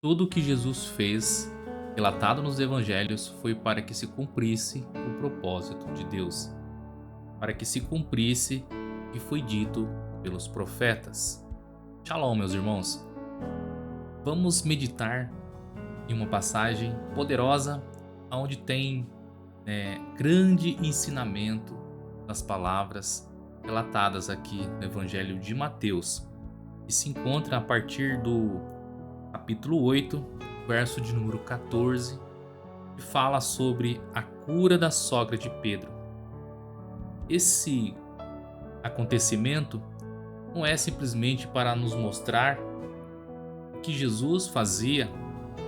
Tudo o que Jesus fez, relatado nos evangelhos, foi para que se cumprisse o propósito de Deus, para que se cumprisse o que foi dito pelos profetas. Shalom, meus irmãos. Vamos meditar em uma passagem poderosa onde tem grande ensinamento nas palavras relatadas aqui no Evangelho de Mateus, que se encontra a partir do capítulo 8, verso de número 14, que fala sobre a cura da sogra de Pedro. Esse acontecimento não é simplesmente para nos mostrar o que Jesus fazia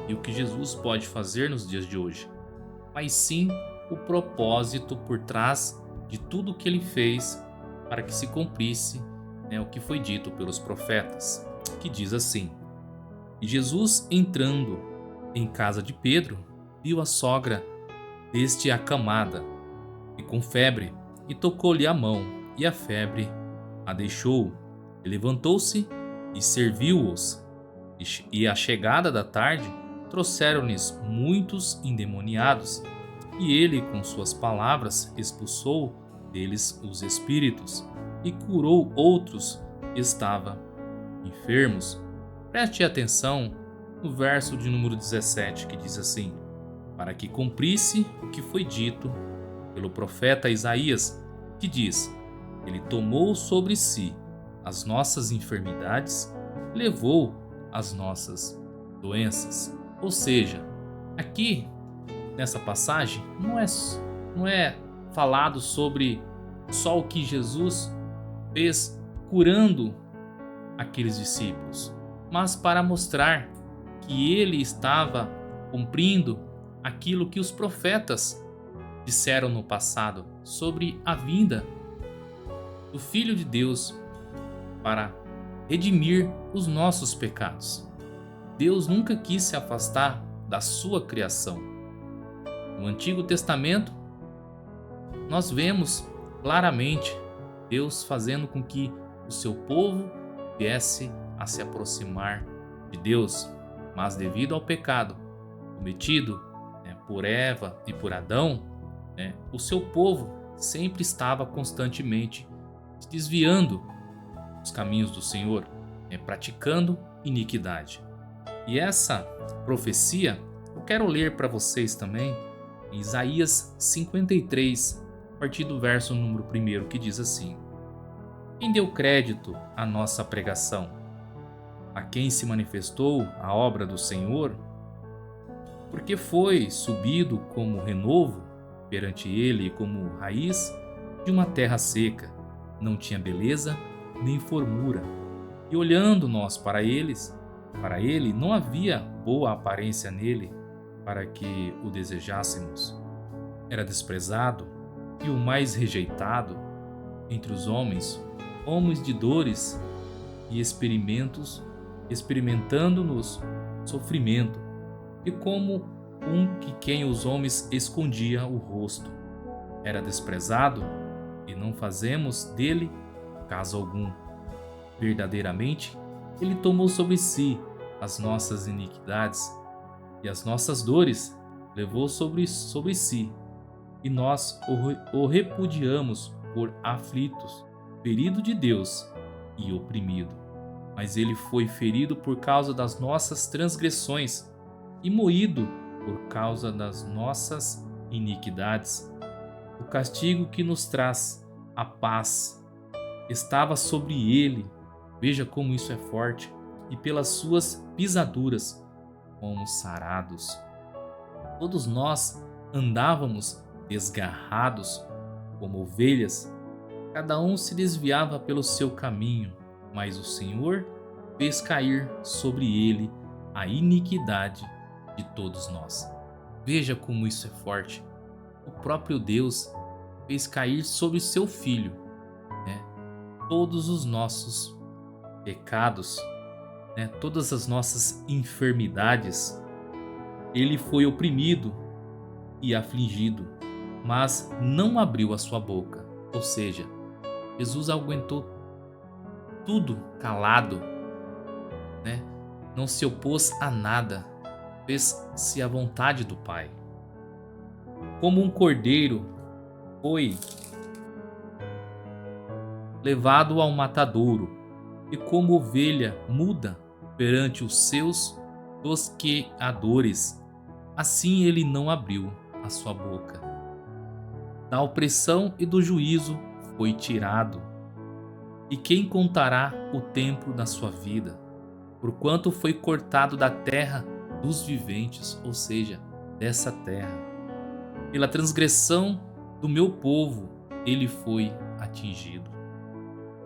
e o que Jesus pode fazer nos dias de hoje, mas sim o propósito por trás de tudo o que ele fez para que se cumprisse o que foi dito pelos profetas, que diz assim: E Jesus, entrando em casa de Pedro, viu a sogra deste acamada e com febre, e tocou-lhe a mão, e a febre a deixou. E levantou-se e serviu-os. E à chegada da tarde, trouxeram-lhes muitos endemoniados, e ele, com suas palavras, expulsou deles os espíritos, e curou outros que estavam enfermos. Preste atenção no verso de número 17, que diz assim: Para que cumprisse o que foi dito pelo profeta Isaías, que diz: Ele tomou sobre si as nossas enfermidades, levou as nossas doenças. Ou seja, aqui nessa passagem não é falado sobre só o que Jesus fez curando aqueles discípulos, mas para mostrar que ele estava cumprindo aquilo que os profetas disseram no passado sobre a vinda do Filho de Deus para redimir os nossos pecados. Deus nunca quis se afastar da sua criação. No Antigo Testamento, nós vemos claramente Deus fazendo com que o seu povo viesse a se aproximar de Deus, mas devido ao pecado cometido por Eva e por Adão, o seu povo sempre estava constantemente se desviando dos caminhos do Senhor, praticando iniquidade. E essa profecia eu quero ler para vocês também em Isaías 53, a partir do verso número 1, que diz assim: Quem deu crédito à nossa pregação? A quem se manifestou a obra do Senhor? Porque foi subido como renovo perante ele, como raiz de uma terra seca, não tinha beleza nem formura. E olhando nós para ele, não havia boa aparência nele, para que o desejássemos. Era desprezado e o mais rejeitado entre os homens de dores e experimentando-nos sofrimento, e como que quem os homens escondia o rosto. Era desprezado e não fazemos dele caso algum. Verdadeiramente, ele tomou sobre si as nossas iniquidades e as nossas dores levou sobre si, e nós o repudiamos por aflitos, ferido de Deus e oprimido. Mas ele foi ferido por causa das nossas transgressões e moído por causa das nossas iniquidades. O castigo que nos traz a paz estava sobre ele. Veja como isso é forte. E pelas suas pisaduras fomos sarados. Todos nós andávamos desgarrados como ovelhas, cada um se desviava pelo seu caminho, mas o Senhor fez cair sobre ele a iniquidade de todos nós. Veja como isso é forte. O próprio Deus fez cair sobre seu Filho todos os nossos pecados, todas as nossas enfermidades. Ele foi oprimido e afligido, mas não abriu a sua boca. Ou seja, Jesus aguentou tudo calado, não se opôs a nada, fez-se a vontade do Pai. Como um cordeiro foi levado ao matadouro, e como ovelha muda perante os seus tosqueadores, assim ele não abriu a sua boca. Da opressão e do juízo foi tirado. E quem contará o tempo da sua vida? Porquanto foi cortado da terra dos viventes, ou seja, dessa terra. Pela transgressão do meu povo ele foi atingido.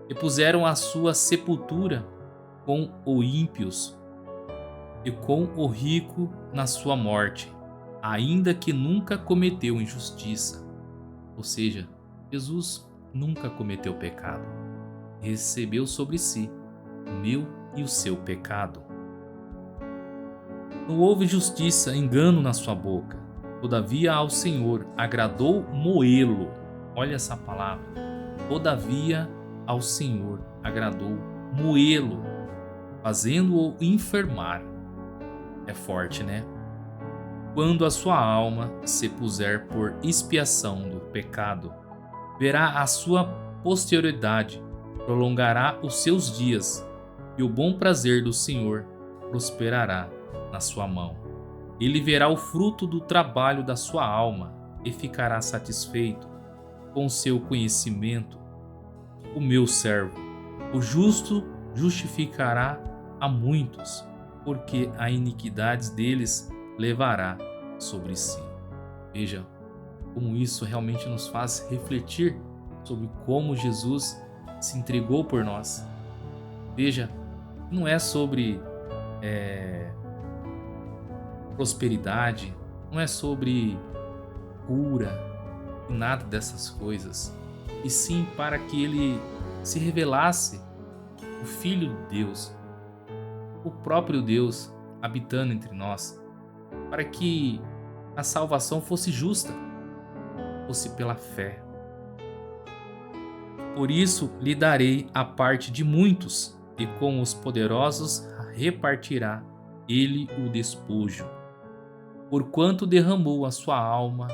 E puseram a sua sepultura com os ímpios e com o rico na sua morte, ainda que nunca cometeu injustiça. Ou seja, Jesus nunca cometeu pecado. Recebeu sobre si o meu e o seu pecado. Não houve justiça, engano na sua boca. Todavia ao Senhor agradou moê-lo. Olha essa palavra. Todavia ao Senhor agradou moê-lo, fazendo-o enfermar. É forte, né? Quando a sua alma se puser por expiação do pecado, verá a sua posterioridade, prolongará os seus dias, e o bom prazer do Senhor prosperará na sua mão. Ele verá o fruto do trabalho da sua alma e ficará satisfeito com seu conhecimento. O meu servo, o justo, justificará a muitos, porque a iniquidade deles levará sobre si. Veja como isso realmente nos faz refletir sobre como Jesus se entregou por nós. Veja, não é sobre prosperidade, não é sobre cura, nada dessas coisas, e sim para que ele se revelasse o Filho de Deus, o próprio Deus habitando entre nós, para que a salvação fosse justa, fosse pela fé. Por isso lhe darei a parte de muitos, e com os poderosos repartirá ele o despojo. Porquanto derramou a sua alma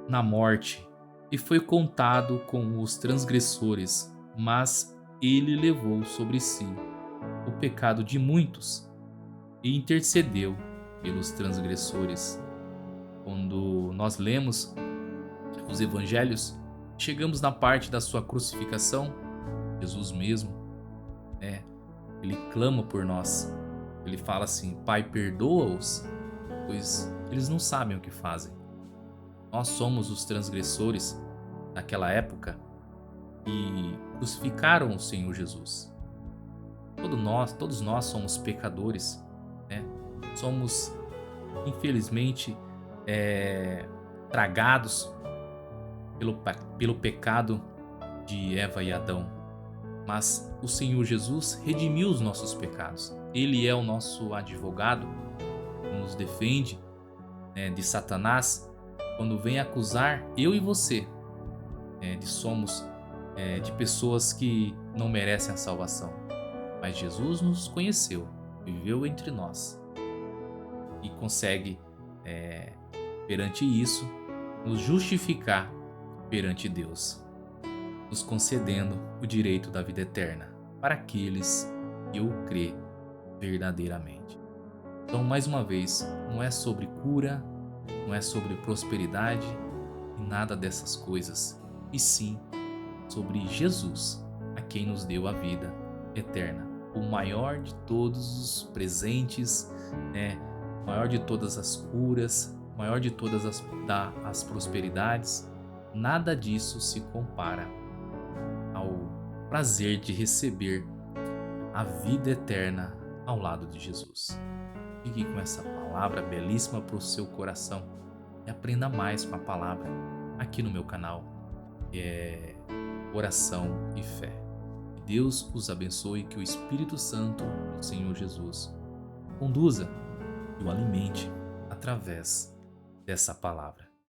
na morte, e foi contado com os transgressores, mas ele levou sobre si o pecado de muitos e intercedeu pelos transgressores. Quando nós lemos os evangelhos, chegamos na parte da sua crucificação, Jesus mesmo, ele clama por nós. Ele fala assim: Pai, perdoa-os, pois eles não sabem o que fazem. Nós somos os transgressores naquela época e crucificaram o Senhor Jesus. Todos nós somos pecadores, né? Somos, infelizmente, tragados pelo pecado de Eva e Adão. Mas o Senhor Jesus redimiu os nossos pecados. Ele é o nosso advogado, nos defende, de Satanás quando vem acusar eu e você de pessoas que não merecem a salvação. Mas Jesus nos conheceu, viveu entre nós e consegue, perante isso, nos justificar perante Deus, nos concedendo o direito da vida eterna para aqueles que o crê verdadeiramente. Então, mais uma vez, não é sobre cura, não é sobre prosperidade e nada dessas coisas, e sim sobre Jesus, a quem nos deu a vida eterna, o maior de todos os presentes, o maior de todas as curas, o maior de todas as prosperidades. Nada disso se compara ao prazer de receber a vida eterna ao lado de Jesus. Fique com essa palavra belíssima para o seu coração e aprenda mais com a palavra aqui no meu canal, Oração e Fé. Que Deus os abençoe, que o Espírito Santo do Senhor Jesus conduza e o alimente através dessa palavra.